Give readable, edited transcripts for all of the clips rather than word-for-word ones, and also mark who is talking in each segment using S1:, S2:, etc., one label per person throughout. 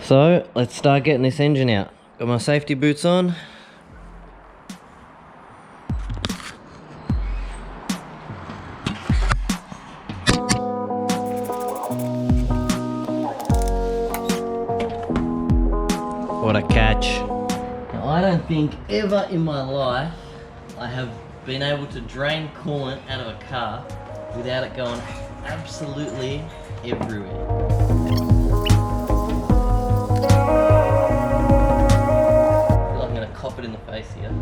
S1: So let's start getting this engine out. Got my safety boots on. What a catch. Now I don't think ever in my life I have been able to drain coolant out of a car without it going absolutely everywhere. Cop it in the face here.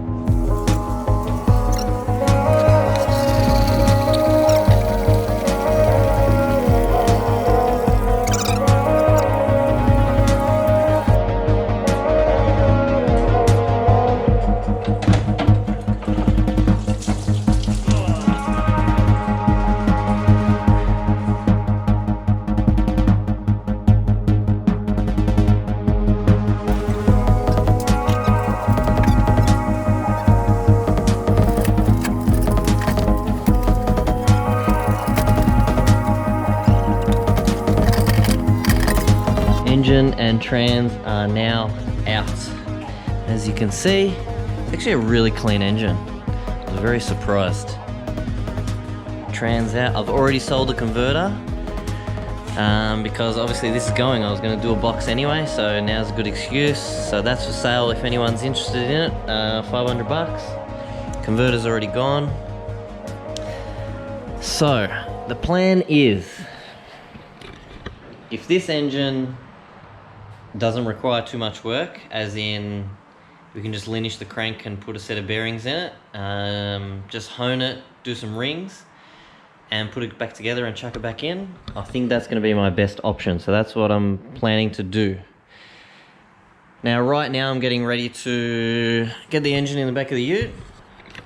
S1: Engine and trans are now out. As you can see, it's actually a really clean engine. I was very surprised. Trans out. I've already sold the converter because obviously this is going. I was going to do a box anyway, so now's a good excuse. So that's for sale if anyone's interested in it. 500 bucks. Converter's already gone. So the plan is, if this engine doesn't require too much work, as in we can just lineage the crank and put a set of bearings in it, just hone it, do some rings and put it back together and chuck it back in, I think that's going to be my best option. So that's what I'm planning to do. Now right now I'm getting ready to get the engine in the back of the ute,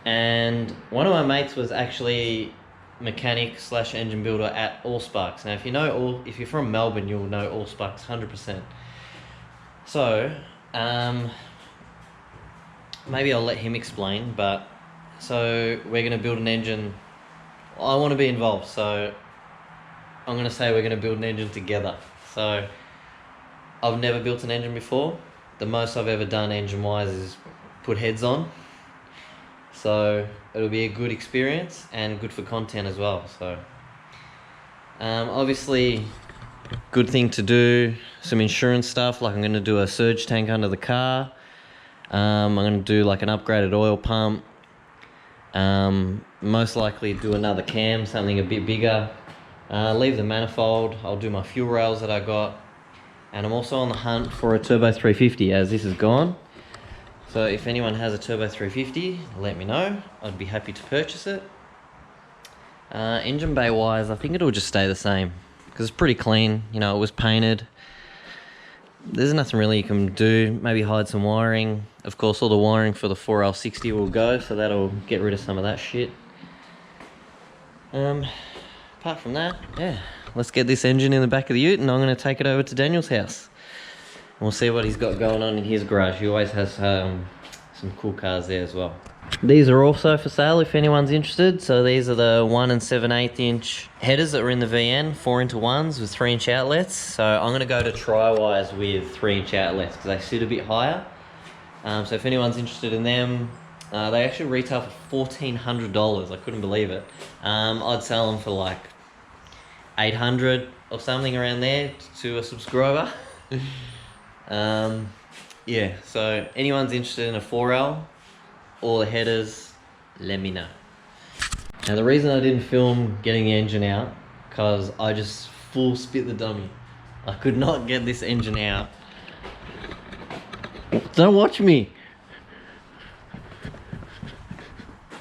S1: and one of my mates was actually mechanic slash engine builder at Allsparks. Now if you're from Melbourne, you'll know Allsparks 100%. So, maybe I'll let him explain, but so we're going to build an engine. I want to be involved, so I'm going to say we're going to build an engine together. So, I've never built an engine before. The most I've ever done engine-wise is put heads on. So, it'll be a good experience and good for content as well. So, obviously, good thing to do, some insurance stuff, like I'm going to do a surge tank under the car. I'm going to do like an upgraded oil pump. Most likely do another cam, something a bit bigger. Leave the manifold. I'll do my fuel rails that I got. And I'm also on the hunt for a turbo 350 as this is gone. So if anyone has a turbo 350, let me know. I'd be happy to purchase it. Engine bay wise, I think it'll just stay the same, because it's pretty clean. You know, it was painted. There's nothing really you can do. Maybe hide some wiring. Of course, all the wiring for the 4L60 will go, so that'll get rid of some of that shit. Apart from that, yeah, let's get this engine in the back of the ute, and I'm going to take it over to Daniel's house. And we'll see what he's got going on in his garage. He always has some cool cars there as well. These are also for sale if anyone's interested. So these are the 1 7/8 inch headers that are in the VN, 4x1s with 3-inch outlets. So I'm going to go to tri-wires with 3-inch outlets because they sit a bit higher. So if anyone's interested in them, they actually retail for $1,400. I couldn't believe it. I'd sell them for like $800 or something around there to a subscriber. Yeah, so anyone's interested in a 4L, all the headers, let me know. Now the reason I didn't film getting the engine out, because I just full spit the dummy. I could not get this engine out. Don't watch me.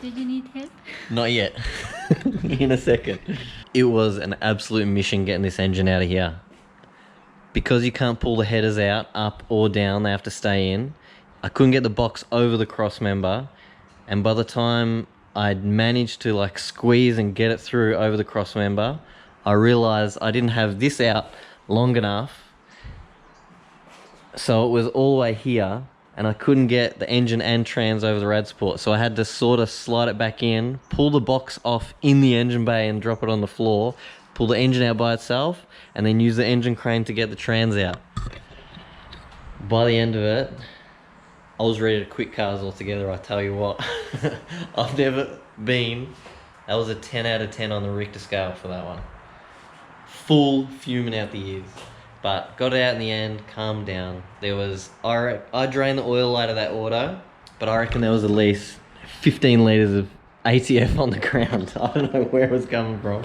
S2: Did you need help?
S1: Not yet. In a second. It was an absolute mission getting this engine out of here. Because you can't pull the headers out, up or down, they have to stay in. I couldn't get the box over the cross member, and by the time I'd managed to like squeeze and get it through over the cross member, I realized I didn't have this out long enough, so it was all the way here, and I couldn't get the engine and trans over the rad support, so I had to sort of slide it back in, pull the box off in the engine bay and drop it on the floor, pull the engine out by itself, and then use the engine crane to get the trans out. By the end of it, I was ready to quit cars altogether, I tell you what. I've never been... That was a 10 out of 10 on the Richter scale for that one. Full fuming out the ears. But got it out in the end, calmed down. There was... I drained the oil out of that auto, but I reckon there was at least 15 litres of ATF on the ground. I don't know where it was coming from,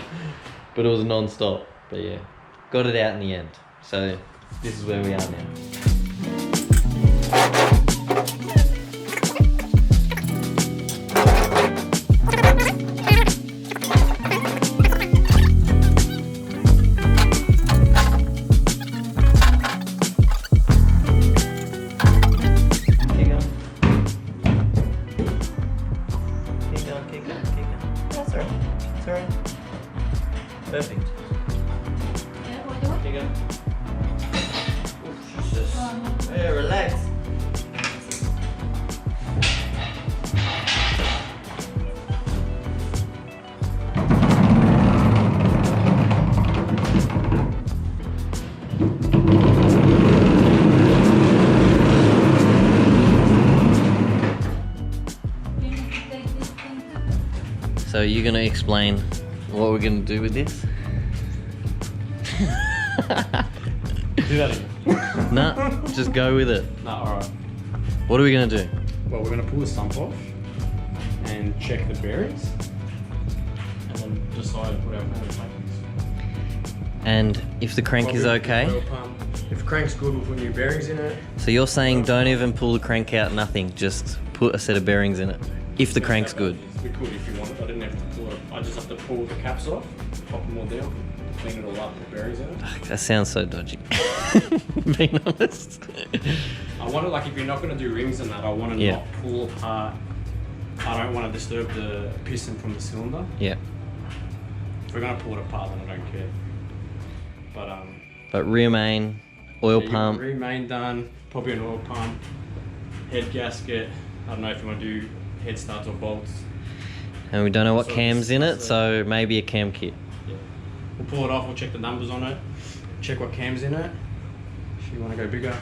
S1: but it was non-stop. But yeah, got it out in the end. So this is where we are now. Perfect. Here you go. Oh, Jesus. Hey, relax. So you're gonna explain what we're gonna do with this?
S3: Do that again.
S1: Nah, just go with it.
S3: Nah, alright.
S1: What are we gonna do?
S3: Well, we're going to pull the sump off and check the bearings and then decide what our plan is making.
S1: And if the crank is okay?
S3: Oil pump. If the crank's good, we'll put new bearings in it.
S1: So you're saying don't even pull the crank out, nothing, just put a set of bearings in it, if the crank's good.
S3: We could if you wanted. I didn't have to pull it. I just have to pull the caps off, pop them all down, clean it all up, put bearings in it.
S1: That sounds so dodgy, being honest.
S3: I want to, like, if you're not going to do rings and that, I want to not pull apart. I don't want to disturb the piston from the cylinder.
S1: Yeah.
S3: If we're going to pull it apart, then I don't care.
S1: But rear main, oil pump.
S3: Rear main done, probably an oil pump, head gasket. I don't know if you want to do head studs or bolts.
S1: And we don't know what
S3: So
S1: cam's in it,
S3: this-
S1: so maybe a cam kit.
S3: Yeah. We'll pull it off, we'll check the numbers on it, check what cam's in it. If you want to go bigger.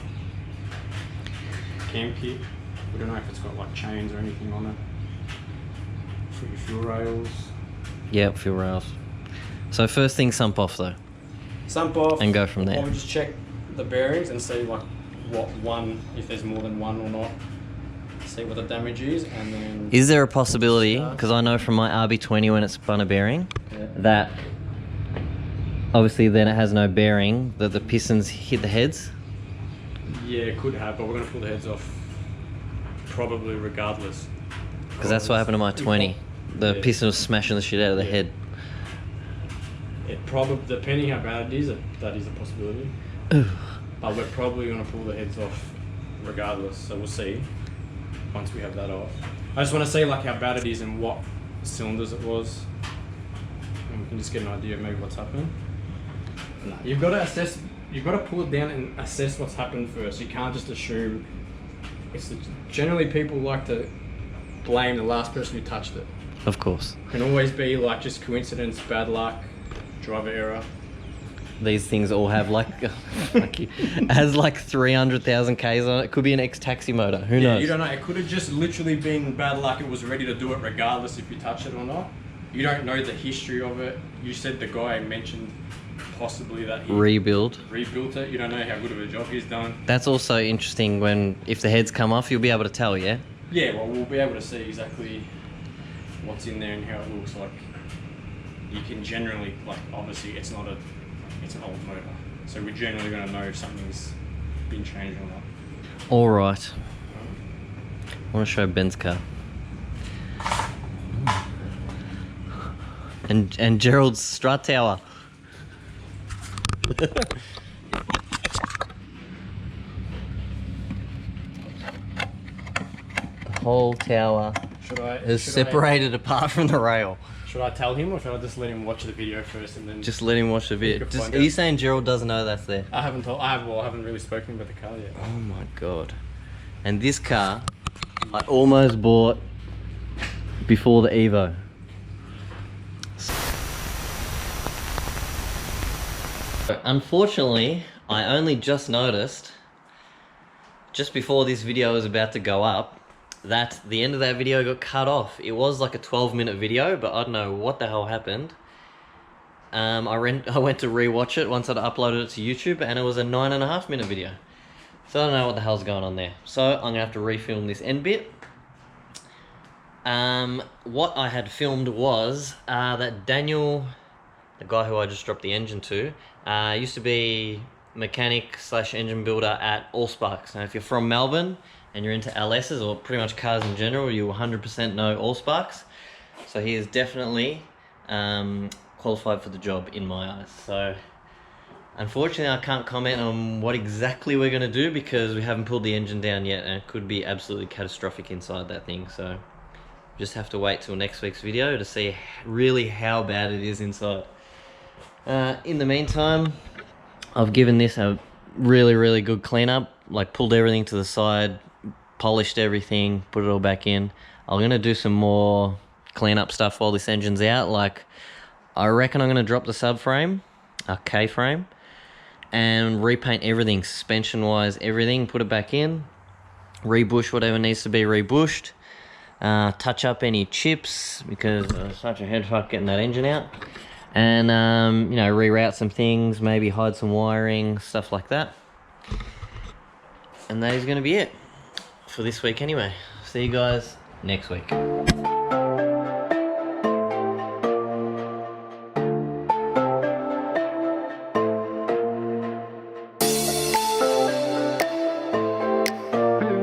S3: Cam kit. We don't know if it's got like chains or anything on it. For your fuel rails.
S1: Yep, fuel rails. So first thing, sump off though.
S3: Sump off.
S1: And go from there.
S3: Or we just check the bearings and see like what one, if there's more than one or not. See what the damage is, and then...
S1: Is there a possibility, because I know from my RB20 when it spun a bearing, that obviously then it has no bearing, that the pistons hit the heads?
S3: Yeah, it could have, but we're going to pull the heads off probably regardless.
S1: Because that's what happened to my 20. The piston was smashing the shit out of the head.
S3: It probably, depending how bad it is, that is a possibility. But we're probably going to pull the heads off regardless, so we'll see once we have that off. I just want to see like how bad it is and what cylinders it was, and we can just get an idea of maybe what's happened. No, you've got to assess. You've got to pull it down and assess what's happened first. You can't just assume. Generally, people like to blame the last person who touched it.
S1: Of course.
S3: It can always be like just coincidence, bad luck, driver error.
S1: These things all have like, has like 300,000 Ks on it. It could be an ex-taxi motor. Who knows?
S3: You don't know. It could have just literally been bad luck. It was ready to do it regardless if you touch it or not. You don't know the history of it. You said the guy mentioned possibly that he
S1: rebuilt
S3: it. You don't know how good of a job he's done.
S1: That's also interesting when, if the heads come off, you'll be able to tell, yeah?
S3: Yeah, well, we'll be able to see exactly what's in there and how it looks like. You can generally, like, obviously it's not it's an old motor. So we're generally going to know if something's been changed or not.
S1: All right. I want to show Ben's car. And Gerald's strut tower. The whole tower is separated apart from the rail.
S3: Should I tell him or should I just let him watch the video first and then...
S1: Just let him watch the video. Are you saying Gerald doesn't know that's there?
S3: I haven't really spoken about the car yet.
S1: Oh my god. And this car, I almost bought before the Evo. Unfortunately, I only just noticed just before this video was about to go up, the end of that video got cut off. It was like a 12-minute video, but I don't know what the hell happened. I went to rewatch it once I'd uploaded it to YouTube, and it was a 9.5-minute video. So I don't know what the hell's going on there. So I'm gonna have to refilm this end bit. What I had filmed was that Daniel, the guy who I just dropped the engine to, used to be mechanic / engine builder at Allsparks. Now if you're from Melbourne and you're into LSs or pretty much cars in general, you 100% know Allsparks. So he is definitely qualified for the job in my eyes. So unfortunately I can't comment on what exactly we're going to do because we haven't pulled the engine down yet, and it could be absolutely catastrophic inside that thing. So just have to wait till next week's video to see really how bad it is inside. In the meantime, I've given this a really good cleanup, like pulled everything to the side, polished everything, put it all back in. I'm going to do some more cleanup stuff while this engine's out. Like, I reckon I'm going to drop the subframe, a K-frame, and repaint everything, suspension-wise, everything, put it back in, rebush whatever needs to be rebushed, touch up any chips, because such a head fuck getting that engine out, and you know, reroute some things, maybe hide some wiring, stuff like that. And that is going to be it for this week anyway. See you guys next week.